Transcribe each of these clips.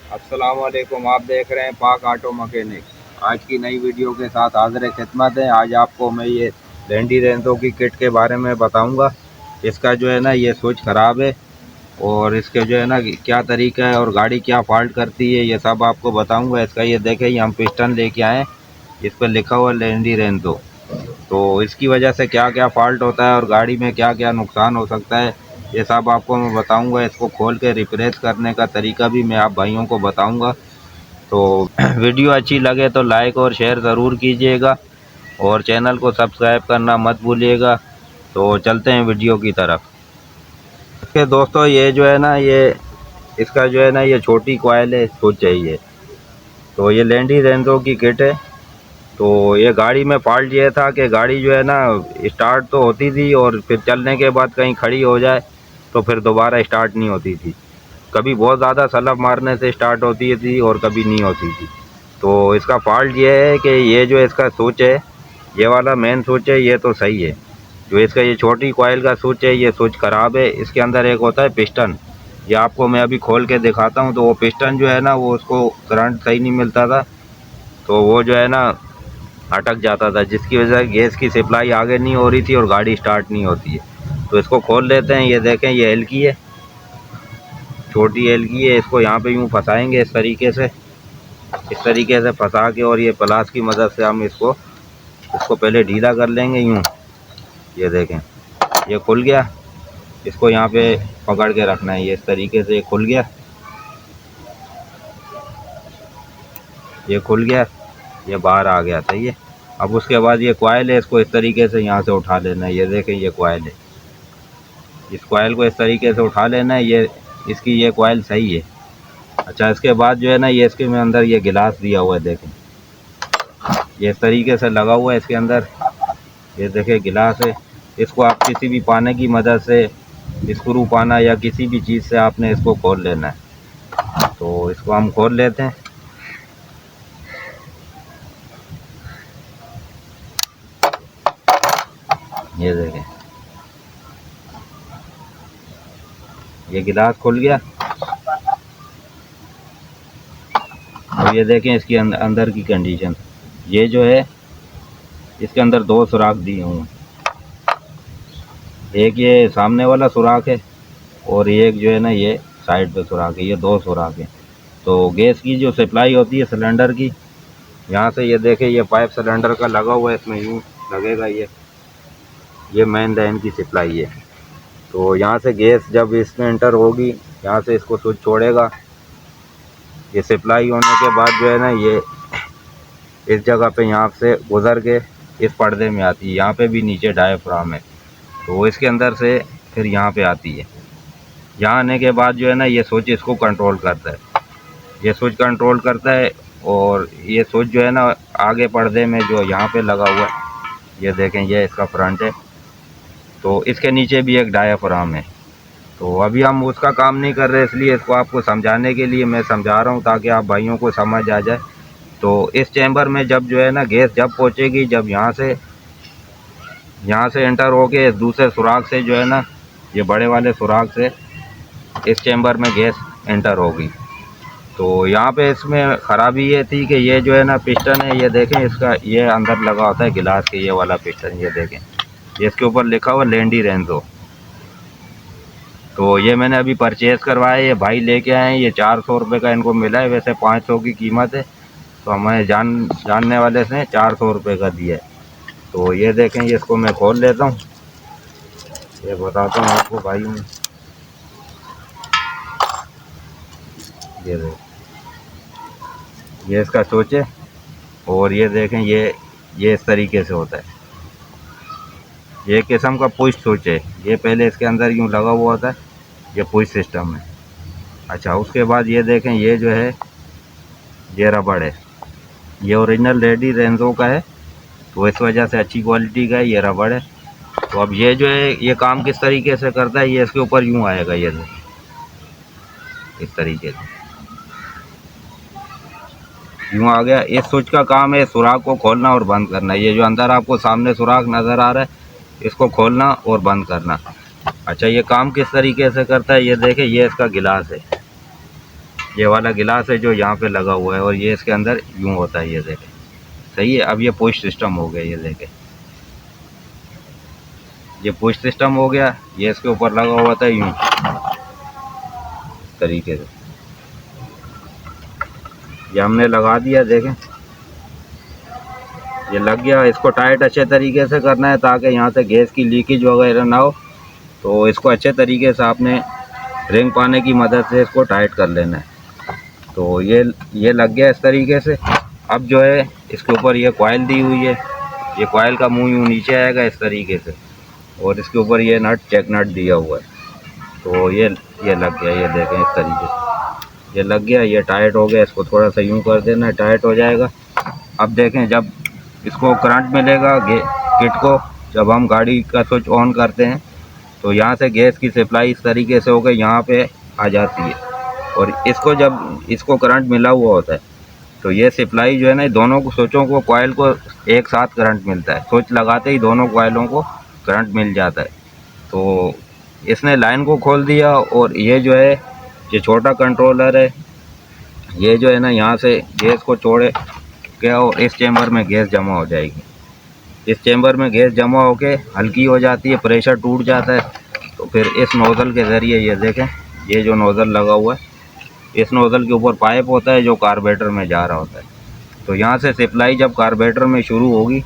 अस्सलाम वालेकुम। आप देख रहे हैं पाक ऑटो मैकेनिक। आज की नई वीडियो के साथ हाज़िर खिदमत है। आज आपको मैं ये लैंडी रेंजो की किट के बारे में बताऊंगा। इसका जो है ना ये स्विच ख़राब है और इसके जो है ना क्या तरीका है और गाड़ी क्या फॉल्ट करती है ये सब आपको बताऊंगा। इसका ये देखें, ये हम पिस्टन लेके आए, इस पर लिखा हुआ लैंडी रेंजो। तो इसकी वजह से क्या क्या फॉल्ट होता है और गाड़ी में क्या क्या नुकसान हो सकता है ये सब आपको मैं बताऊंगा। इसको खोल के रिप्लेस करने का तरीका भी मैं आप भाइयों को बताऊंगा। तो वीडियो अच्छी लगे तो लाइक और शेयर ज़रूर कीजिएगा और चैनल को सब्सक्राइब करना मत भूलिएगा। तो चलते हैं वीडियो की तरफ। इसके दोस्तों ये जो है ना ये इसका जो है ना ये छोटी कॉइल है, इसको चाहिए। तो ये लैंडी रेंजो की किट है। तो ये गाड़ी में फॉल्ट ये था कि गाड़ी जो है ना स्टार्ट तो होती थी और फिर चलने के बाद कहीं खड़ी हो जाए तो फिर दोबारा स्टार्ट नहीं होती थी। कभी बहुत ज़्यादा सलप मारने से स्टार्ट होती थी और कभी नहीं होती थी। तो इसका फॉल्ट ये है कि ये जो इसका स्विच है, ये वाला मेन स्विच है, ये तो सही है। जो इसका ये छोटी कॉइल का स्विच है ये स्विच ख़राब है। इसके अंदर एक होता है पिस्टन, ये आपको मैं अभी खोल के दिखाता हूँ। तो वो पिस्टन जो है ना वो उसको करंट सही नहीं मिलता था, तो वो जो है ना अटक जाता था, जिसकी वजह से गैस की सप्लाई आगे नहीं हो रही थी और गाड़ी स्टार्ट नहीं होती है। तो इसको खोल लेते हैं। ये देखें, ये एल की है, छोटी एल की है। इसको यहाँ पे यूँ फंसाएंगे इस तरीके से फंसा के, और ये प्लास की मदद से हम इसको पहले ढीला कर लेंगे यूँ। ये देखें, ये खुल गया। इसको यहाँ पे पकड़ के रखना है, ये इस तरीके से। ये खुल गया, ये खुल गया, ये बाहर आ गया, सही है। अब उसके बाद ये कॉइल है, इसको इस तरीके से यहाँ से उठा लेना है। ये देखें, ये कॉइल है, इस कॉइल को इस तरीके से उठा लेना है। ये इसकी ये कॉइल सही है। अच्छा, इसके बाद जो है ना ये इसके में अंदर ये गिलास दिया हुआ है, देखें ये इस तरीके से लगा हुआ है इसके अंदर। ये देखें गिलास है। इसको आप किसी भी पाने की मदद से, स्क्रू पाना या किसी भी चीज़ से आपने इसको खोल लेना है। तो इसको हम खोल लेते हैं। ये देखें, ये गिलास खुल गया। और ये देखें इसकी अंदर की कंडीशन। ये जो है इसके अंदर दो सुराख दिए हुए हैं, एक ये सामने वाला सुराख है और एक जो है ना ये साइड पे सुराख है। ये दो सुराख है। तो गैस की जो सप्लाई होती है सिलेंडर की, यहाँ से ये देखें, ये पाइप सिलेंडर का लगा हुआ है, इसमें यूँ लगेगा। ये मेन लाइन की सप्लाई है। तो यहाँ से गैस जब इसमें एंटर होगी, यहाँ से इसको स्विच छोड़ेगा। ये सप्लाई होने के बाद जो है ना ये इस जगह पे यहाँ से गुजर के इस पर्दे में आती है। यहाँ पे भी नीचे डायाफ्राम है, तो इसके अंदर से फिर यहाँ पे आती है। यहाँ आने के बाद जो है ना ये स्विच इसको कंट्रोल करता है। ये स्विच कंट्रोल करता है और ये स्विच जो है ना आगे पर्दे में जो यहाँ पे लगा हुआ है, ये देखें, ये इसका फ्रंट है। तो इसके नीचे भी एक डायाफ्राम है। तो अभी हम उसका काम नहीं कर रहे, इसलिए इसको आपको समझाने के लिए मैं समझा रहा हूँ, ताकि आप भाइयों को समझ आ जाए। तो इस चैम्बर में जब जो है ना गैस जब पहुँचेगी, जब यहाँ से एंटर होके दूसरे सुराख से जो है ना ये बड़े वाले सुराख से इस चैम्बर में गैस एंटर होगी। तो यहाँ पे इसमें ख़राबी ये थी कि ये जो है ना पिस्टन है, ये देखें इसका ये अंदर लगा होता है गिलास के, ये वाला पिस्टन। ये देखें, ये इसके ऊपर लिखा हुआ लैंडी रेंजो। तो ये मैंने अभी परचेज़ करवाया, ये भाई लेके आए हैं। ये 400 रुपये का इनको मिला है, वैसे 500 की कीमत है। तो हमें जानने वाले से 400 रुपये का दिया है। तो ये देखें, ये इसको मैं खोल लेता हूँ, ये बताता हूँ आपको भाइयों। ये देखें, ये इसका स्विच है और ये देखें ये इस तरीके से होता है। ये किस्म का पुश स्विच है। ये पहले इसके अंदर यूँ लगा हुआ होता है, ये पुश सिस्टम है। अच्छा, उसके बाद ये देखें, ये जो है ये रबड़ है। ये ओरिजिनल लैंडी रेंजो का है, तो इस वजह से अच्छी क्वालिटी का है, ये रबड़ है। तो अब ये जो है ये काम किस तरीके से करता है, ये इसके ऊपर यूँ आएगा, ये इस तरीके से यूँ आ गया। इस स्विच का काम है सुराख को खोलना और बंद करना। ये जो अंदर आपको सामने सुराख नज़र आ रहा है, इसको खोलना और बंद करना। अच्छा, ये काम किस तरीके से करता है, ये देखें, ये इसका गिलास है। ये वाला गिलास है जो यहाँ पे लगा हुआ है और ये इसके अंदर यूँ होता है, ये देखें। सही है। अब ये पुश सिस्टम हो गया, ये देखें, ये पुश सिस्टम हो गया। ये इसके ऊपर लगा हुआ था यूँ तरीके से, ये हमने लगा दिया, देखें ये लग गया। इसको टाइट अच्छे तरीके से करना है ताकि यहाँ से गैस की लीकेज वगैरह ना हो। तो इसको अच्छे तरीके से आपने रिंग पाने की मदद से इसको टाइट कर लेना है। तो ये लग गया इस तरीके से। अब जो है इसके ऊपर ये कॉइल दी हुई है, ये कॉइल का मुंह यूँ नीचे आएगा इस तरीके से, और इसके ऊपर ये नट, चेक नट दिया हुआ है। तो ये लग गया, ये देखें इस तरीके से ये लग गया, ये टाइट हो गया। इसको थोड़ा सा यूँ कर देना है, टाइट हो जाएगा। अब देखें जब इसको करंट मिलेगा किट को, जब हम गाड़ी का स्विच ऑन करते हैं तो यहाँ से गैस की सप्लाई इस तरीके से होकर यहाँ पे आ जाती है, और इसको जब इसको करंट मिला हुआ होता है तो ये सप्लाई जो है ना, दोनों को स्विचों को, कॉइल को एक साथ करंट मिलता है। स्विच लगाते ही दोनों कॉइलों को करंट मिल जाता है। तो इसने लाइन को खोल दिया, और ये जो है ये छोटा कंट्रोलर है, ये जो है ना यहाँ से गैस को छोड़े क्या, और इस चेम्बर में गैस जमा हो जाएगी। इस चेम्बर में गैस जमा होके हल्की हो जाती है, प्रेशर टूट जाता है। तो फिर इस नोज़ल के ज़रिए, ये देखें ये जो नोज़ल लगा हुआ है, इस नोज़ल के ऊपर पाइप होता है जो कार्बोरेटर में जा रहा होता है। तो यहाँ से सप्लाई जब कार्बोरेटर में शुरू होगी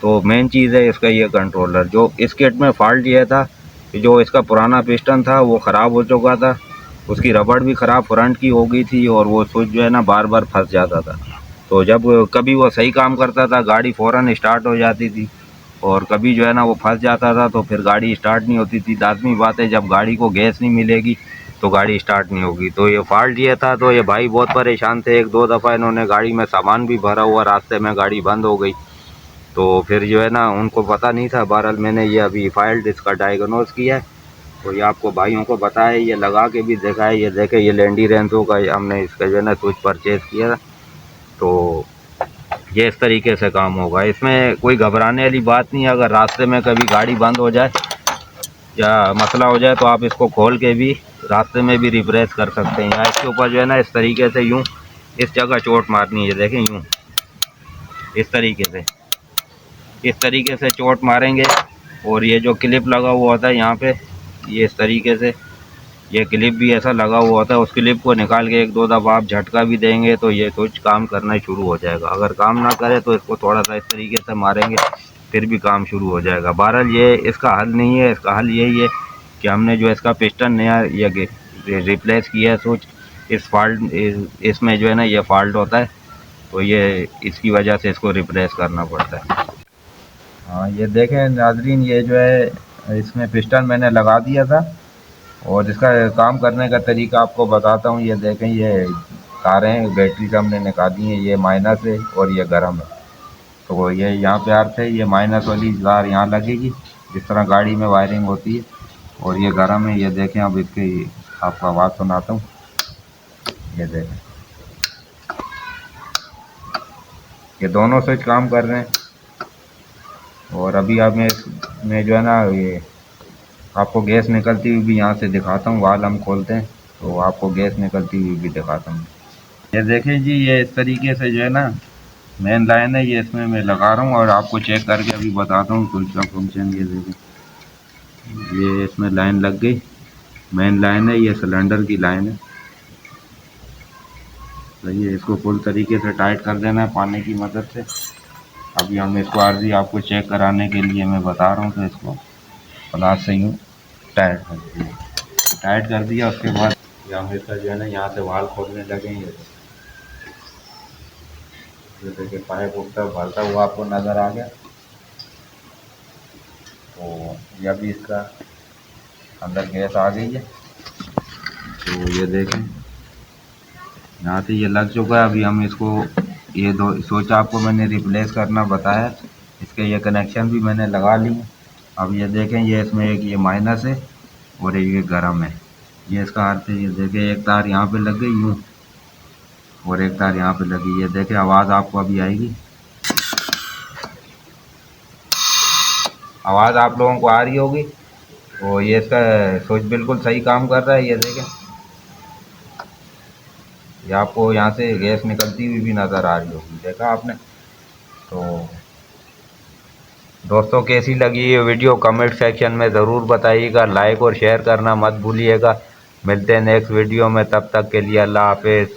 तो मेन चीज़ है इसका ये कंट्रोलर। जो इस किट में फॉल्ट ये था कि जो इसका पुराना पिस्टन था वो ख़राब हो चुका था, उसकी रबड़ भी ख़राब फ्रंट की हो गई थी, और वो स्विच जो है ना बार बार फंस जाता था। तो जब कभी वो सही काम करता था गाड़ी फ़ौरन स्टार्ट हो जाती थी, और कभी जो है ना वो फंस जाता था तो फिर गाड़ी स्टार्ट नहीं होती थी। लाज़मी बात है, जब गाड़ी को गैस नहीं मिलेगी तो गाड़ी स्टार्ट नहीं होगी। तो ये फॉल्ट ये था। तो ये भाई बहुत परेशान थे। एक दो दफ़ा इन्होंने गाड़ी में सामान भी भरा हुआ, रास्ते में गाड़ी बंद हो गई। तो फिर जो है ना उनको पता नहीं था। बहरहाल मैंने ये अभी फॉल्ट इसका डायग्नोज किया है, तो ये आपको भाइयों को बताया, ये लगा के भी देखा है। ये देखे, ये लैंडी रेंजो का हमने इसका जो है ना स्विच परचेज़ किया था। तो ये इस तरीके से काम होगा। इसमें कोई घबराने वाली बात नहीं है। अगर रास्ते में कभी गाड़ी बंद हो जाए या मसला हो जाए तो आप इसको खोल के भी रास्ते में भी रिप्लेस कर सकते हैं। या इसके ऊपर जो है ना इस तरीके से यूँ इस जगह चोट मारनी है, देखें यूँ इस तरीके से चोट मारेंगे। और ये जो क्लिप लगा हुआ होता है यहाँ पे, ये इस तरीके से ये क्लिप भी ऐसा लगा हुआ होता है। उस क्लिप को निकाल के एक दो दफ़ा आप झटका भी देंगे तो ये स्विच काम करना शुरू हो जाएगा। अगर काम ना करे तो इसको थोड़ा सा इस तरीके से मारेंगे, फिर भी काम शुरू हो जाएगा। बहरहाल ये इसका हल नहीं है। इसका हल यही है कि हमने जो इसका पिस्टन नया ये रिप्लेस किया है स्विच, इस फॉल्ट इसमें जो है ना ये फॉल्ट होता है, तो ये इसकी वजह से इसको रिप्लेस करना पड़ता है। हाँ, ये देखें नाज़रीन, ये जो है इसमें पिस्टन मैंने लगा दिया था, और इसका काम करने का तरीका आपको बताता हूँ। ये देखें, ये तारें बैटरी से हमने निकाली हैं, ये माइनस है और ये गर्म है। तो ये यहाँ पे अर्थ है, ये माइनस वाली तार यहाँ लगेगी जिस तरह गाड़ी में वायरिंग होती है, और ये गर्म है। ये देखें, अब इसकी आपको आवाज़ सुनाता हूँ। ये देखें, ये दोनों स्विच काम कर रहे हैं। और अभी अब मैं जो है ना ये आपको गैस निकलती हुई भी यहाँ से दिखाता हूँ। वाल हम खोलते हैं तो आपको गैस निकलती हुई भी दिखाता हूँ। ये देखें जी, ये इस तरीके से जो है ना मेन लाइन है, ये इसमें मैं लगा रहा हूँ और आपको चेक करके अभी बताता हूँ कुछ का फंक्शन। ये देखें, ये इसमें लाइन लग गई, मेन लाइन है, ये सिलेंडर की लाइन है। सही है। इसको फुल तरीके से टाइट कर देना है पानी की मदद से। अभी हम इसको आर्जी आपको चेक कराने के लिए मैं बता रहा हूँ। तो इसको प्लास से यूँ टाइट कर दिया, टाइट कर दिया। उसके बाद हम इसका जो है ना यहाँ से वाल खोलने लगेंगे। जैसे कि पाइप उठता भरता हुआ आपको नज़र आ गया। तो ये अभी इसका अंदर गैस आ गई है। तो ये देखें, यहाँ से ये लग चुका है। अभी हम इसको ये दो सोचा आपको मैंने रिप्लेस करना बताया, इसके ये कनेक्शन भी मैंने लगा लिए। अब ये देखें, ये इसमें एक ये माइनस है और एक ये गर्म है। ये इसका अर्थ है, ये देखें एक तार यहाँ पे लग गई यूँ, और एक तार यहाँ पे लगी। ये देखें, आवाज़ आपको अभी आएगी, आवाज़ आप लोगों को आ रही होगी। तो ये इसका स्विच बिल्कुल सही काम कर रहा है। ये देखें, ये आपको यहाँ से गैस निकलती हुई भी नज़र आ रही होगी, देखा आपने। तो दोस्तों कैसी लगी ये वीडियो कमेंट सेक्शन में ज़रूर बताइएगा, लाइक और शेयर करना मत भूलिएगा। मिलते हैं नेक्स्ट वीडियो में, तब तक के लिए अल्लाह हाफिज़।